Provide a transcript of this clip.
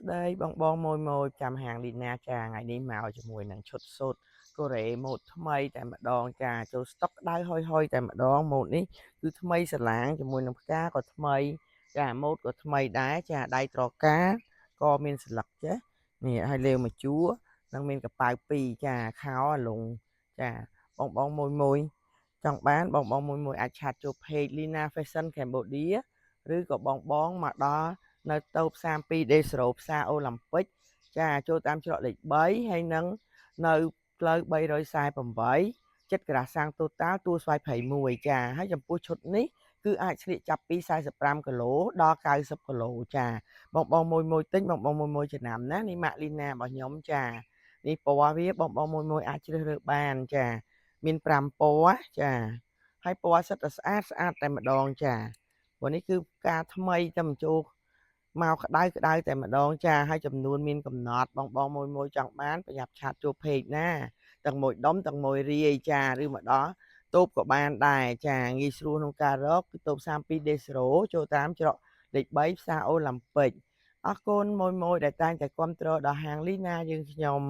đây bong môi chăm hàng đi na trà ngày đi màu cho mùi nắng chốt sốt cô rể một thay tại mặt đòn trà cho stock đai hôi tại mặt đòn một ní cứ thay sạch lãng cho mùi nắng cá có thay trà một có thay đá trà đai trò cá co miên sạch lật chứ nè hai leo mà chúa năng miên cặp bài pì trà khao à lùng trà bong môi trong bán bong môi ai chặt cho page Lina Fashion Cambodia ឬក៏បងបងមកដល់នៅទៅផ្សារ2 Day ស្រូបផ្សារអូឡ িম্প ពិកចាចូលតាមច្រកលេខ3ហើយនឹងនៅផ្លូវ348ចិត្តក្រាសាំងតូតាល់ទួលស្វាយ21ចាហើយចំពោះឈុតនេះគឺអាចស្លៀកចាប់ពី45គីឡូដល់90គីឡូចាបងមួយទិញបងមួយចំណាំណានេះម៉ាក់លីណារបស់ខ្ញុំចានេះពណ៌វាបងមួយអាចជ្រើសរើសបានចាមាន5ពណ៌ចាហើយពណ៌សិតតែស្អាតតែម្ដងចា วันนี้คือការថ្មីតែបញ្ចូលមកក្តៅតែម្ដងចាហើយចំនួនមានកំណត់បងមួយចង់បានប្រញាប់ឆាតចូលពេកណាទាំងមួយដុំទាំងមួយរាយចាឬមកដល់តូបក៏បានដែរចាងាយស្រួលក្នុងការរកគឺតូប32 Desro ចូលតាមច្រកលេខ3ផ្សារអូឡ িম্প ពិកអរគុណមួយដែលតែងតែគ្រប់គ្រងដល់ហាងលីណាយើងខ្ញុំ